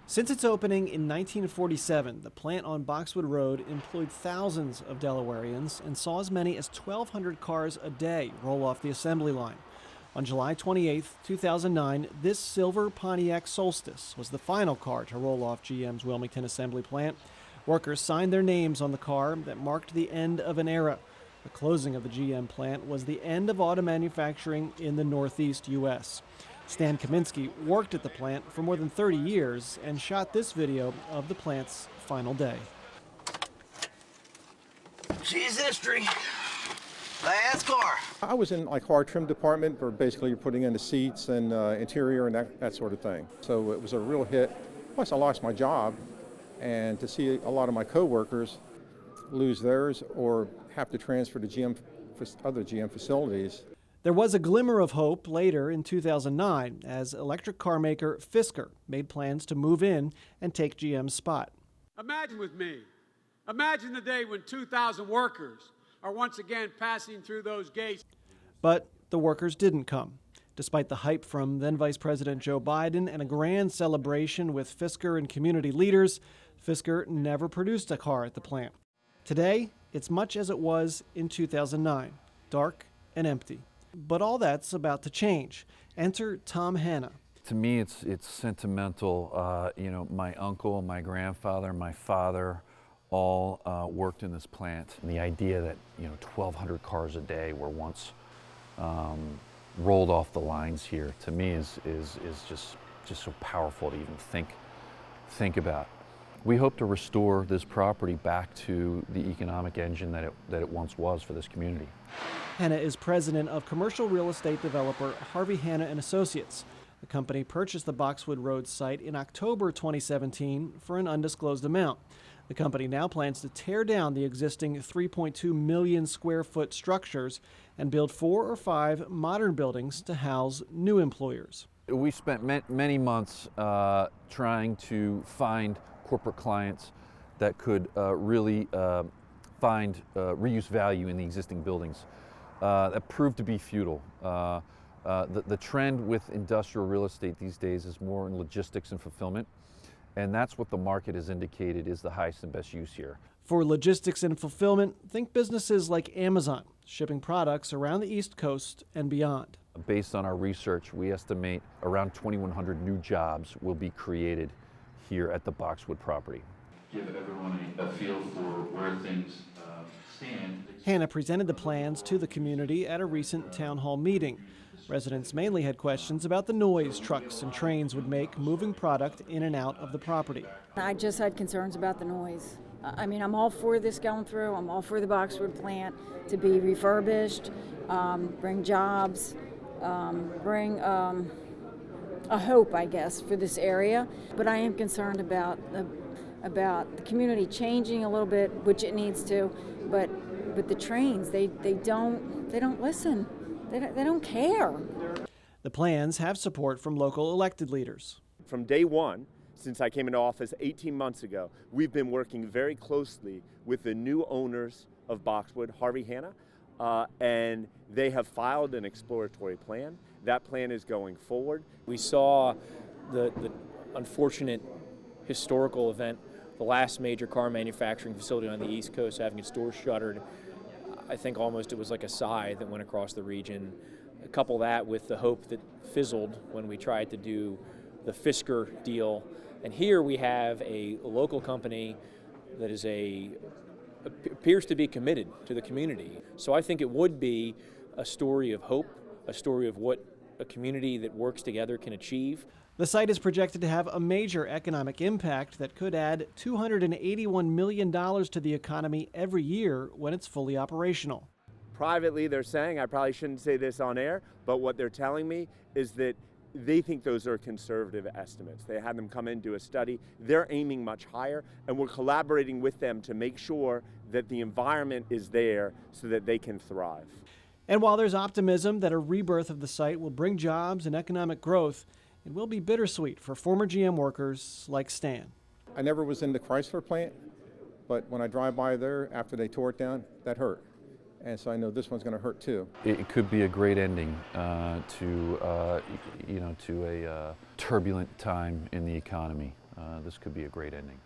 Since its opening in 1947, the plant on Boxwood Road employed thousands of Delawareans and saw as many as 1,200 cars a day roll off the assembly line. On July 28, 2009, this silver Pontiac Solstice was the final car to roll off GM's Wilmington assembly plant. Workers signed their names on the car that marked the end of an era. The closing of the GM plant was the end of auto manufacturing in the Northeast U.S. Stan Kaminsky worked at the plant for more than 30 years and shot this video of the plant's final day. She's history. Last car. I was in like car trim department where basically you're putting in the seats and interior and that sort of thing. So it was a real hit. Plus I lost my job, and to see a lot of my coworkers lose theirs or have to transfer to other GM facilities. There was a glimmer of hope later in 2009 as electric car maker Fisker made plans to move in and take GM's spot. Imagine with me, imagine the day when 2,000 workers are once again passing through those gates. But the workers didn't come. Despite the hype from then Vice President Joe Biden and a grand celebration with Fisker and community leaders, Fisker never produced a car at the plant. Today, it's much as it was in 2009, dark and empty. But all that's about to change. Enter Tom Hanna. To me, it's sentimental. My uncle, my grandfather, my father all worked in this plant. And the idea that 1,200 cars a day were once rolled off the lines here, to me is just so powerful to even think about. We hope to restore this property back to the economic engine that it once was for this community. Hanna is president of commercial real estate developer Harvey Hanna & Associates. The company purchased the Boxwood Road site in October 2017 for an undisclosed amount. The company now plans to tear down the existing 3.2 million square foot structures and build 4 or 5 modern buildings to house new employers. We spent many months trying to find corporate clients that could really find reuse value in the existing buildings. That proved to be futile. The trend with industrial real estate these days is more in logistics and fulfillment, and that's what the market has indicated is the highest and best use here. For logistics and fulfillment, think businesses like Amazon, shipping products around the East Coast and beyond. Based on our research, we estimate around 2,100 new jobs will be created here at the Boxwood property. Give everyone a feel for where things stand. Hanna presented the plans to the community at a recent town hall meeting. Residents mainly had questions about the noise trucks and trains would make moving product in and out of the property. I just had concerns about the noise. I mean, I'm all for this going through. I'm all for the Boxwood plant to be refurbished, bring jobs, bring a hope, I guess, for this area. But I am concerned about the community changing a little bit, which it needs to. But the trains, they don't listen. They don't care. The plans have support from local elected leaders. From day one, since I came into office 18 months ago, we've been working very closely with the new owners of Boxwood, Harvey Hanna, and they have filed an exploratory plan. That plan is going forward. We saw the unfortunate historical event, the last major car manufacturing facility on the East Coast having its doors shuttered. I think almost it was like a sigh that went across the region. Couple that with the hope that fizzled when we tried to do the Fisker deal. And here we have a local company that appears to be committed to the community. So I think it would be a story of hope, a story of what a community that works together can achieve. The site is projected to have a major economic impact that could add $281 million to the economy every year when it's fully operational. Privately, they're saying, I probably shouldn't say this on air, but what they're telling me is that they think those are conservative estimates. They had them come in, do a study. They're aiming much higher, and we're collaborating with them to make sure that the environment is there so that they can thrive. And while there's optimism that a rebirth of the site will bring jobs and economic growth, it will be bittersweet for former GM workers like Stan. I never was in the Chrysler plant, but when I drive by there after they tore it down, that hurt. And so I know this one's going to hurt too. It could be a great ending to a turbulent time in the economy. this could be a great ending.